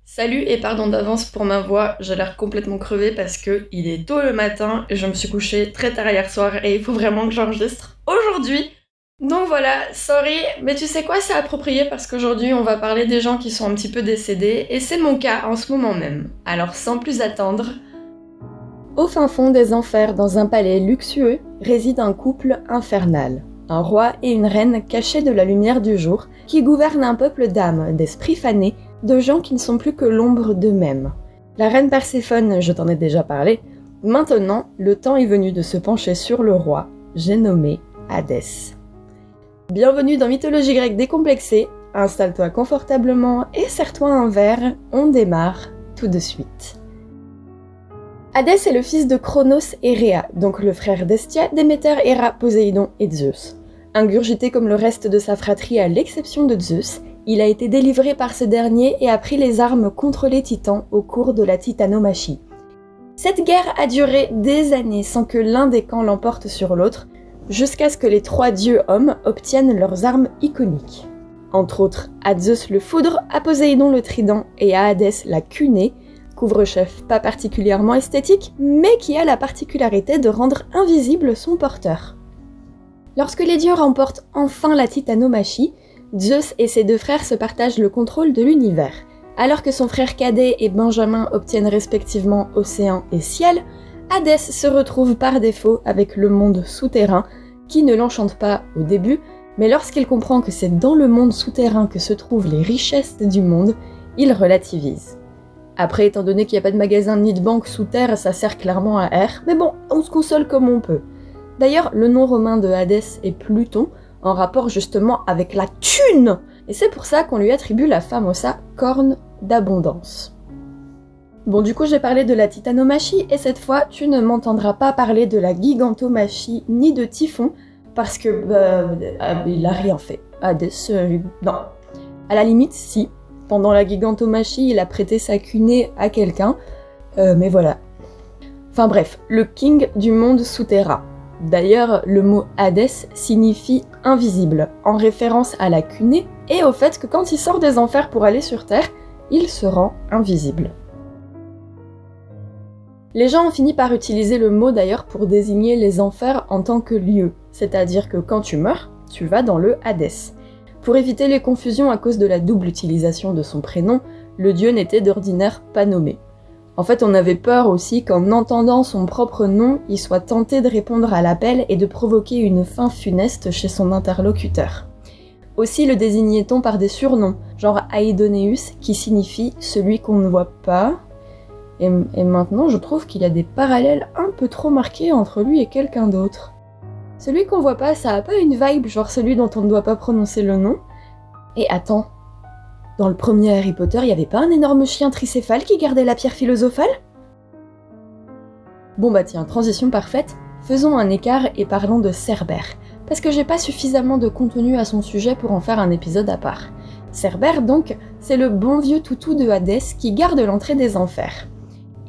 Salut et pardon d'avance pour ma voix, j'ai l'air complètement crevée parce que il est tôt le matin et je me suis couchée très tard hier soir et il faut vraiment que j'enregistre aujourd'hui. Donc voilà, sorry, mais tu sais quoi, c'est approprié parce qu'aujourd'hui on va parler des gens qui sont un petit peu décédés et c'est mon cas en ce moment même. Alors sans plus attendre, au fin fond des enfers, dans un palais luxueux, réside un couple infernal. Un roi et une reine cachés de la lumière du jour, qui gouvernent un peuple d'âmes, d'esprits fanés, de gens qui ne sont plus que l'ombre d'eux-mêmes. La reine Perséphone, je t'en ai déjà parlé. Maintenant, le temps est venu de se pencher sur le roi, j'ai nommé Hadès. Bienvenue dans Mythologie grecque décomplexée, installe-toi confortablement et serre-toi un verre, on démarre tout de suite. Hadès est le fils de Cronos et Rhea, donc le frère d'Hestia, Déméter, Héra, Poséidon et Zeus. Ingurgité comme le reste de sa fratrie à l'exception de Zeus, il a été délivré par ce dernier et a pris les armes contre les titans au cours de la titanomachie. Cette guerre a duré des années sans que l'un des camps l'emporte sur l'autre, jusqu'à ce que les trois dieux hommes obtiennent leurs armes iconiques. Entre autres, à Zeus le foudre, à Poséidon le trident et à Hadès la cunée, couvre-chef pas particulièrement esthétique, mais qui a la particularité de rendre invisible son porteur. Lorsque les dieux remportent enfin la titanomachie, Zeus et ses deux frères se partagent le contrôle de l'univers. Alors que son frère cadet et Benjamin obtiennent respectivement océan et ciel, Hadès se retrouve par défaut avec le monde souterrain, qui ne l'enchante pas au début, mais lorsqu'il comprend que c'est dans le monde souterrain que se trouvent les richesses du monde, il relativise. Après, étant donné qu'il n'y a pas de magasin ni de banque sous terre, ça sert clairement à R, mais bon, on se console comme on peut. D'ailleurs, le nom romain de Hadès est Pluton, en rapport justement avec la thune, et c'est pour ça qu'on lui attribue la famosa corne d'abondance. Bon, du coup, j'ai parlé de la titanomachie, et cette fois, tu ne m'entendras pas parler de la gigantomachie ni de Typhon, parce que, il a rien fait. Hadès, non. À la limite, si. Pendant la gigantomachie, il a prêté sa cunée à quelqu'un, mais voilà. Enfin bref, le king du monde souterrain. D'ailleurs, le mot Hadès signifie invisible, en référence à la cunée et au fait que quand il sort des enfers pour aller sur Terre, il se rend invisible. Les gens ont fini par utiliser le mot d'ailleurs pour désigner les enfers en tant que lieu, c'est-à-dire que quand tu meurs, tu vas dans le Hadès. Pour éviter les confusions à cause de la double utilisation de son prénom, le dieu n'était d'ordinaire pas nommé. En fait, on avait peur aussi qu'en entendant son propre nom, il soit tenté de répondre à l'appel et de provoquer une fin funeste chez son interlocuteur. Aussi le désignait-on par des surnoms, genre Aidoneus, qui signifie « celui qu'on ne voit pas ». Et maintenant, je trouve qu'il y a des parallèles un peu trop marqués entre lui et quelqu'un d'autre. Celui qu'on voit pas, ça a pas une vibe genre celui dont on ne doit pas prononcer le nom. Et attends, dans le premier Harry Potter, il y avait pas un énorme chien tricéphale qui gardait la pierre philosophale ? Bon bah tiens, transition parfaite, faisons un écart et parlons de Cerbère, parce que j'ai pas suffisamment de contenu à son sujet pour en faire un épisode à part. Cerbère donc, c'est le bon vieux toutou de Hadès qui garde l'entrée des enfers.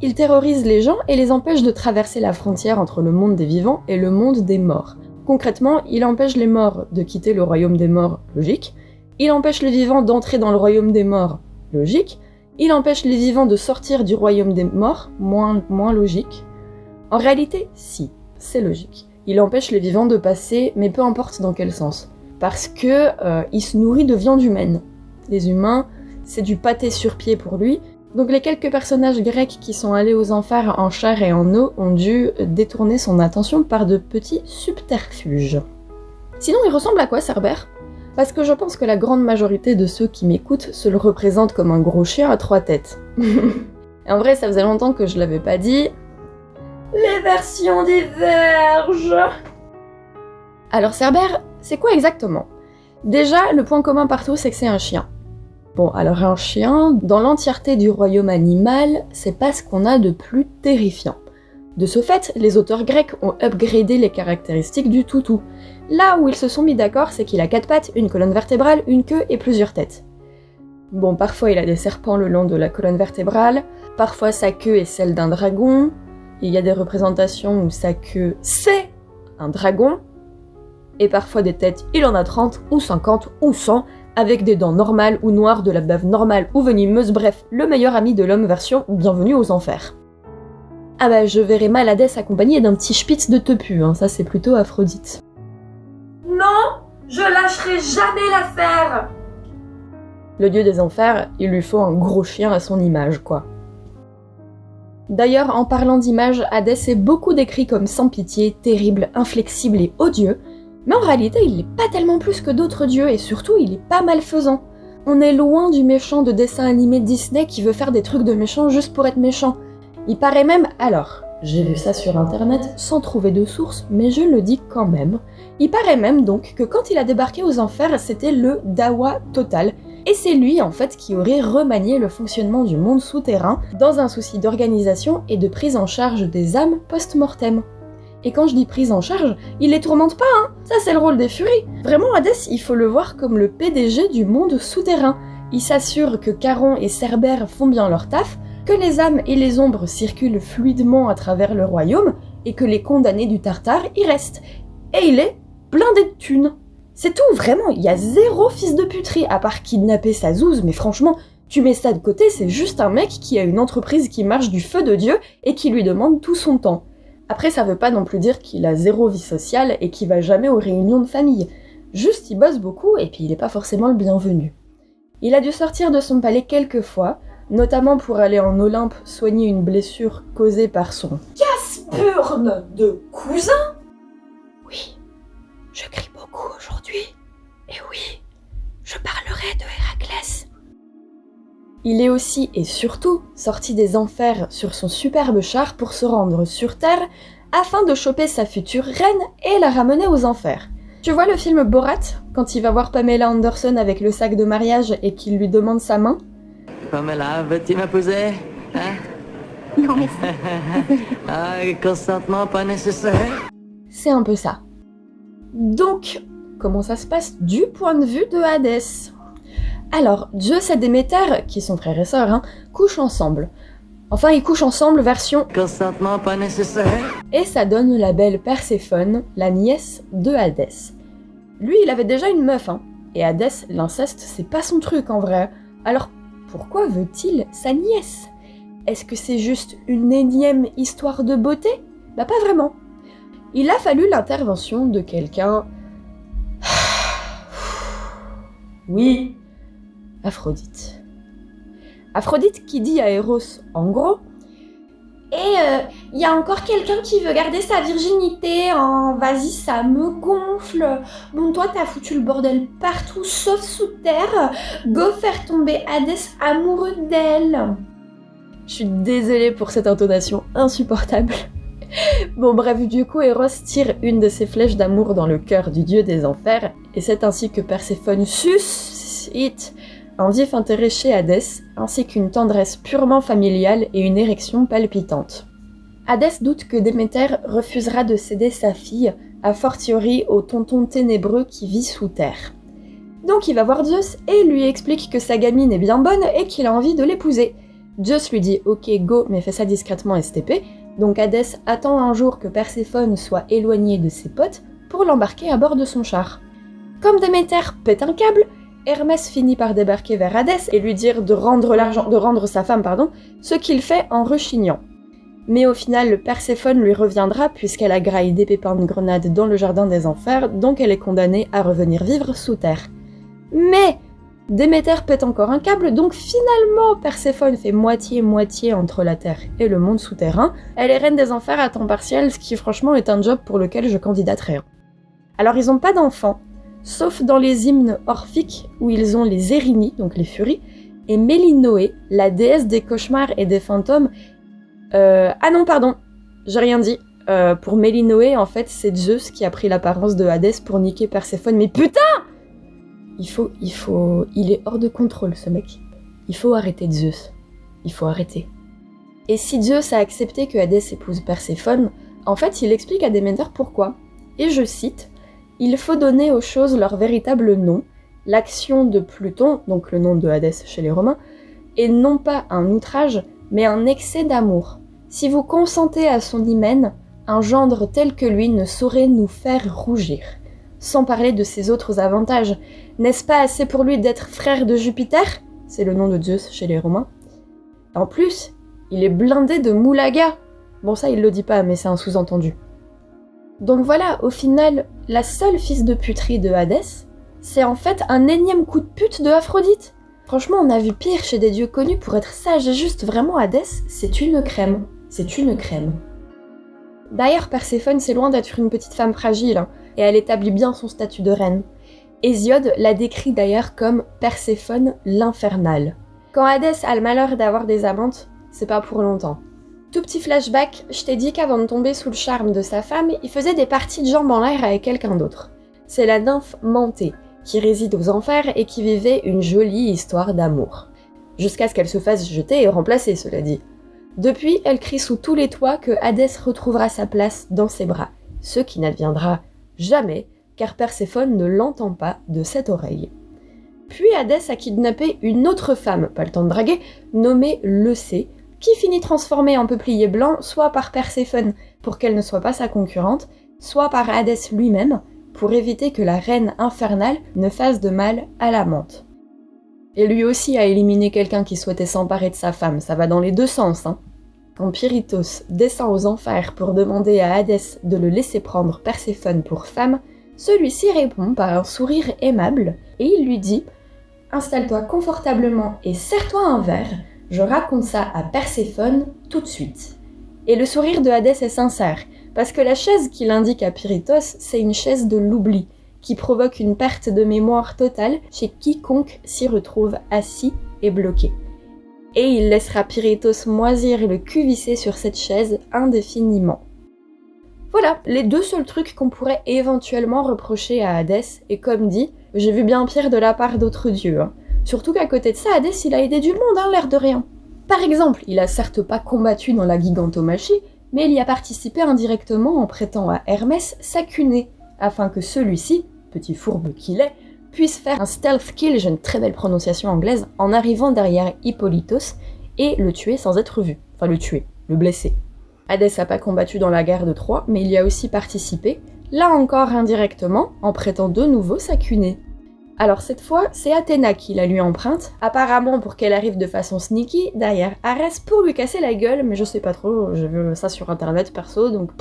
Il terrorise les gens et les empêche de traverser la frontière entre le monde des vivants et le monde des morts. Concrètement, il empêche les morts de quitter le royaume des morts, logique. Il empêche les vivants d'entrer dans le royaume des morts, logique. Il empêche les vivants de sortir du royaume des morts, moins logique. En réalité, si, c'est logique. Il empêche les vivants de passer, mais peu importe dans quel sens. Parce que il se nourrit de viande humaine. Les humains, c'est du pâté sur pied pour lui. Donc les quelques personnages grecs qui sont allés aux enfers en chair et en eau ont dû détourner son attention par de petits subterfuges. Sinon, il ressemble à quoi, Cerbère ? Parce que je pense que la grande majorité de ceux qui m'écoutent se le représentent comme un gros chien à 3 têtes. Et en vrai, ça faisait longtemps que je l'avais pas dit. Les versions divergent. Alors Cerbère, c'est quoi exactement ? Déjà, le point commun partout, c'est que c'est un chien. Bon, alors un chien, dans l'entièreté du royaume animal, c'est pas ce qu'on a de plus terrifiant. De ce fait, les auteurs grecs ont upgradé les caractéristiques du toutou. Là où ils se sont mis d'accord, c'est qu'il a 4 pattes, une colonne vertébrale, une queue et plusieurs têtes. Bon, parfois il a des serpents le long de la colonne vertébrale, parfois sa queue est celle d'un dragon, il y a des représentations où sa queue c'est un dragon, et parfois des têtes, il en a 30 ou 50 ou 100, avec des dents normales ou noires, de la bave normale ou venimeuse, bref, le meilleur ami de l'homme version bienvenue aux enfers. Ah bah je verrais mal Hadès accompagné d'un petit spitz de tepu, hein, ça c'est plutôt Aphrodite. Non, je lâcherai jamais l'affaire. Le dieu des enfers, il lui faut un gros chien à son image, quoi. D'ailleurs, en parlant d'image, Hadès est beaucoup décrit comme sans pitié, terrible, inflexible et odieux, mais en réalité, il n'est pas tellement plus que d'autres dieux, et surtout, il est pas malfaisant. On est loin du méchant de dessin animé Disney qui veut faire des trucs de méchant juste pour être méchant. Il paraît même, alors, j'ai vu ça sur internet sans trouver de source, mais je le dis quand même, il paraît même donc que quand il a débarqué aux enfers, c'était le dawa total, et c'est lui en fait qui aurait remanié le fonctionnement du monde souterrain dans un souci d'organisation et de prise en charge des âmes post-mortem. Et quand je dis prise en charge, il les tourmente pas, hein. Ça c'est le rôle des furies. Vraiment Hadès, il faut le voir comme le PDG du monde souterrain. Il s'assure que Charon et Cerbère font bien leur taf, que les âmes et les ombres circulent fluidement à travers le royaume, et que les condamnés du Tartare y restent. Et il est blindé de thunes. C'est tout, vraiment, il y a zéro fils de puterie, à part kidnapper sa zouze, mais franchement, tu mets ça de côté, c'est juste un mec qui a une entreprise qui marche du feu de Dieu et qui lui demande tout son temps. Après, ça veut pas non plus dire qu'il a zéro vie sociale et qu'il va jamais aux réunions de famille. Juste, il bosse beaucoup et puis il est pas forcément le bienvenu. Il a dû sortir de son palais quelques fois, notamment pour aller en Olympe soigner une blessure causée par son casse-burne de cousin. Oui, je crie beaucoup aujourd'hui, et oui, je parlerai de Héraclès. Il est aussi et surtout sorti des enfers sur son superbe char pour se rendre sur Terre afin de choper sa future reine et la ramener aux enfers. Tu vois le film Borat, quand il va voir Pamela Anderson avec le sac de mariage et qu'il lui demande sa main ? Pamela, veux-tu m'épouser? Hein? Non, merci. Ah, consentement pas nécessaire. C'est un peu ça. Donc, comment ça se passe du point de vue de Hadès ? Alors, Zeus et Déméter, qui sont frères et sœurs, hein, couchent ensemble. Enfin, ils couchent ensemble version Consentement pas nécessaire. et ça donne la belle Perséphone, la nièce de Hadès. Lui, il avait déjà une meuf, hein, et Hadès, l'inceste, c'est pas son truc en vrai. Alors, pourquoi veut-il sa nièce ? Est-ce que c'est juste une énième histoire de beauté ? Bah pas vraiment. Il a fallu l'intervention de quelqu'un... Oui, Aphrodite. Aphrodite qui dit à Eros, en gros, Et y a encore quelqu'un qui veut garder sa virginité, hein, vas-y ça me gonfle. Bon toi t'as foutu le bordel partout sauf sous terre, go faire tomber Hadès amoureux d'elle. je suis désolée pour cette intonation insupportable. Bon bref, du coup Eros tire une de ses flèches d'amour dans le cœur du dieu des enfers, et c'est ainsi que Perséphone suscite un vif intérêt chez Hadès, ainsi qu'une tendresse purement familiale et une érection palpitante. Hadès doute que Déméter refusera de céder sa fille, a fortiori au tonton ténébreux qui vit sous terre. Donc il va voir Zeus et lui explique que sa gamine est bien bonne et qu'il a envie de l'épouser. Zeus lui dit « Ok, go, mais fais ça discrètement STP », donc Hadès attend un jour que Perséphone soit éloignée de ses potes pour l'embarquer à bord de son char. Comme Déméter pète un câble, Hermès finit par débarquer vers Hadès et lui dire de rendre sa femme, ce qu'il fait en rechignant. Mais au final, Perséphone lui reviendra puisqu'elle a graillé des pépins de grenade dans le jardin des enfers, donc elle est condamnée à revenir vivre sous terre. Mais Déméter pète encore un câble, donc finalement Perséphone fait moitié-moitié entre la terre et le monde souterrain. Elle est reine des enfers à temps partiel, ce qui franchement est un job pour lequel je candidaterais. Alors ils ont pas d'enfants, sauf dans les hymnes orphiques où ils ont les Érini, donc les furies, et Mélinoé, la déesse des cauchemars et des fantômes. Ah non, pardon, j'ai rien dit. Pour Mélinoé, en fait, c'est Zeus qui a pris l'apparence de Hadès pour niquer Perséphone. Mais putain! Il est hors de contrôle, ce mec. Il faut arrêter Zeus. Il faut arrêter. Et si Zeus a accepté que Hadès épouse Perséphone, en fait, il explique à Déméter pourquoi. Et je cite: « Il faut donner aux choses leur véritable nom, l'action de Pluton, donc le nom de Hadès chez les Romains, et non pas un outrage, mais un excès d'amour. Si vous consentez à son hymen, un gendre tel que lui ne saurait nous faire rougir. sans parler de ses autres avantages. N'est-ce pas assez pour lui d'être frère de Jupiter ? C'est le nom de Zeus chez les Romains. En plus, il est blindé de moulaga. Bon, ça, il le dit pas, mais c'est un sous-entendu. Donc voilà, au final, la seule fils de puterie de Hadès, c'est en fait un énième coup de pute de Aphrodite. Franchement, on a vu pire chez des dieux connus pour être sage et juste. Vraiment, Hadès, c'est une crème. C'est une crème. D'ailleurs, Perséphone, c'est loin d'être une petite femme fragile, hein, et elle établit bien son statut de reine. Hésiode la décrit d'ailleurs comme Perséphone l'infernale. Quand Hadès a le malheur d'avoir des amantes, c'est pas pour longtemps. Tout petit flashback, je t'ai dit qu'avant de tomber sous le charme de sa femme, il faisait des parties de jambes en l'air avec quelqu'un d'autre. C'est la nymphe Mantée, qui réside aux enfers et qui vivait une jolie histoire d'amour. Jusqu'à ce qu'elle se fasse jeter et remplacer, cela dit. Depuis, elle crie sous tous les toits que Hadès retrouvera sa place dans ses bras, ce qui n'adviendra jamais, car Perséphone ne l'entend pas de cette oreille. Puis Hadès a kidnappé une autre femme, pas le temps de draguer, nommée Leucée, qui finit transformée en peuplier blanc soit par Perséphone pour qu'elle ne soit pas sa concurrente, soit par Hadès lui-même pour éviter que la reine infernale ne fasse de mal à l'amante. Et lui aussi a éliminé quelqu'un qui souhaitait s'emparer de sa femme, ça va dans les deux sens, hein. Quand Pirithos descend aux enfers pour demander à Hadès de le laisser prendre Perséphone pour femme, celui-ci répond par un sourire aimable et il lui dit « Installe-toi confortablement et serre-toi un verre, je raconte ça à Perséphone tout de suite. » Et le sourire de Hadès est sincère, parce que la chaise qu'il indique à Pirithos, c'est une chaise de l'oubli, qui provoque une perte de mémoire totale chez quiconque s'y retrouve assis et bloqué. Et il laissera Pirithos moisir le cul vissé sur cette chaise indéfiniment. Voilà, les deux seuls trucs qu'on pourrait éventuellement reprocher à Hadès, et comme dit, j'ai vu bien pire de la part d'autres dieux. Hein. Surtout qu'à côté de ça, Hadès il a aidé du monde, hein, l'air de rien. Par exemple, il a certes pas combattu dans la gigantomachie, mais il y a participé indirectement en prêtant à Hermès sa cunée, afin que celui-ci, petit fourbe qu'il est, puisse faire un stealth kill, j'ai une très belle prononciation anglaise, en arrivant derrière Hippolytos et le tuer sans être vu. Enfin le tuer, le blesser. Hadès n'a pas combattu dans la guerre de Troie, mais il y a aussi participé, là encore indirectement, en prêtant de nouveau sa cunée. Alors cette fois, c'est Athéna qui la lui emprunte, apparemment pour qu'elle arrive de façon sneaky derrière Arès pour lui casser la gueule, mais je sais pas trop, j'ai vu ça sur internet perso, donc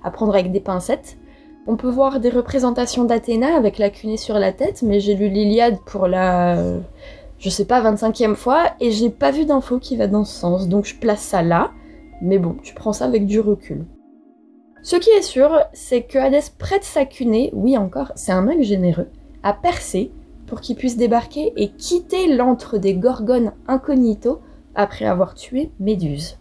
à prendre avec des pincettes. On peut voir des représentations d'Athéna avec la cunée sur la tête, mais j'ai lu l'Iliade pour la, 25e fois, et j'ai pas vu d'info qui va dans ce sens, donc je place ça là, mais bon, tu prends ça avec du recul. Ce qui est sûr, c'est que Hadès prête sa cunée, oui encore, c'est un mec généreux, à Persée, pour qu'il puisse débarquer et quitter l'antre des Gorgones incognito après avoir tué Méduse.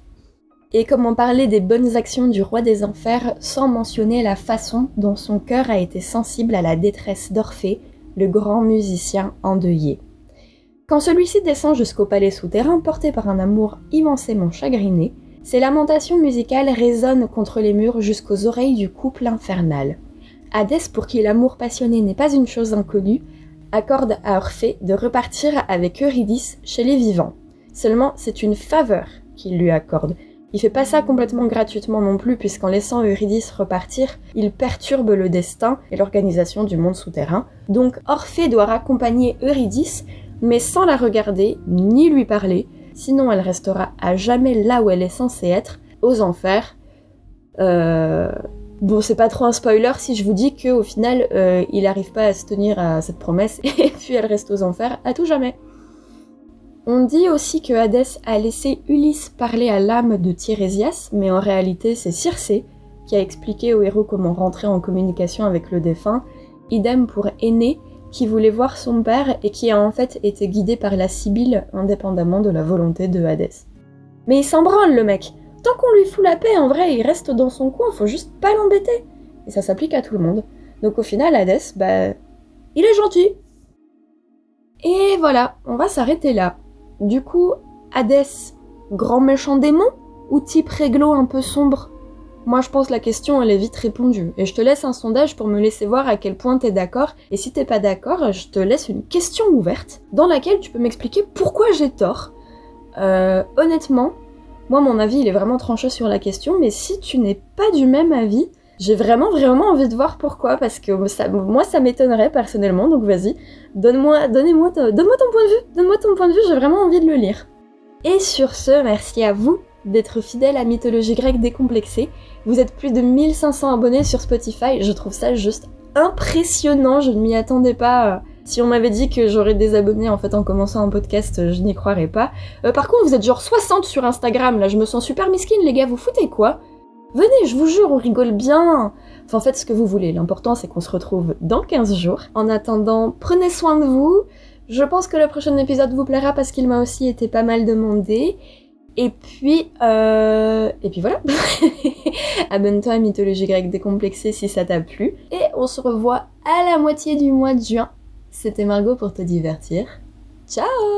Et comment parler des bonnes actions du roi des enfers sans mentionner la façon dont son cœur a été sensible à la détresse d'Orphée, le grand musicien endeuillé. Quand celui-ci descend jusqu'au palais souterrain porté par un amour immensément chagriné, ses lamentations musicales résonnent contre les murs jusqu'aux oreilles du couple infernal. Hadès, pour qui l'amour passionné n'est pas une chose inconnue, accorde à Orphée de repartir avec Eurydice chez les vivants. Seulement, c'est une faveur qu'il lui accorde. Il fait pas ça complètement gratuitement non plus, puisqu'en laissant Eurydice repartir, il perturbe le destin et l'organisation du monde souterrain. Donc Orphée doit raccompagner Eurydice, mais sans la regarder, ni lui parler, sinon elle restera à jamais là où elle est censée être, aux enfers. Bon, c'est pas trop un spoiler si je vous dis qu'au final, il n'arrive pas à se tenir à cette promesse, et puis elle reste aux enfers à tout jamais. On dit aussi que Hadès a laissé Ulysse parler à l'âme de Tirésias, mais en réalité c'est Circé qui a expliqué au héros comment rentrer en communication avec le défunt, idem pour Énée qui voulait voir son père et qui a en fait été guidé par la Sibylle indépendamment de la volonté de Hadès. Mais il s'en branle le mec, tant qu'on lui fout la paix en vrai il reste dans son coin, faut juste pas l'embêter. Et ça s'applique à tout le monde. Donc au final Hadès, il est gentil. Et voilà, on va s'arrêter là. Du coup, Hadès, grand méchant démon ou type réglo un peu sombre? Moi je pense la question elle est vite répondue, et je te laisse un sondage pour me laisser voir à quel point t'es d'accord, et si t'es pas d'accord, je te laisse une question ouverte, dans laquelle tu peux m'expliquer pourquoi j'ai tort. Honnêtement, moi mon avis il est vraiment tranché sur la question, mais si tu n'es pas du même avis, J'ai vraiment envie de voir pourquoi, parce que moi ça m'étonnerait personnellement, donc vas-y, donne-moi ton point de vue, j'ai vraiment envie de le lire. Et sur ce, merci à vous d'être fidèles à Mythologie grecque décomplexée. Vous êtes plus de 1500 abonnés sur Spotify, je trouve ça juste impressionnant, je ne m'y attendais pas. Si on m'avait dit que j'aurais des abonnés en fait en commençant un podcast, je n'y croirais pas. Par contre, vous êtes genre 60 sur Instagram, là, je me sens super misquine les gars, vous foutez quoi ? Venez, je vous jure, on rigole bien. Enfin, faites ce que vous voulez, l'important c'est qu'on se retrouve dans 15 jours. En attendant, prenez soin de vous. Je pense que le prochain épisode vous plaira parce qu'il m'a aussi été pas mal demandé. Et puis voilà. Abonne-toi à Mythologie grecque décomplexée si ça t'a plu. Et on se revoit à la moitié du mois de juin. C'était Margot pour te divertir. Ciao!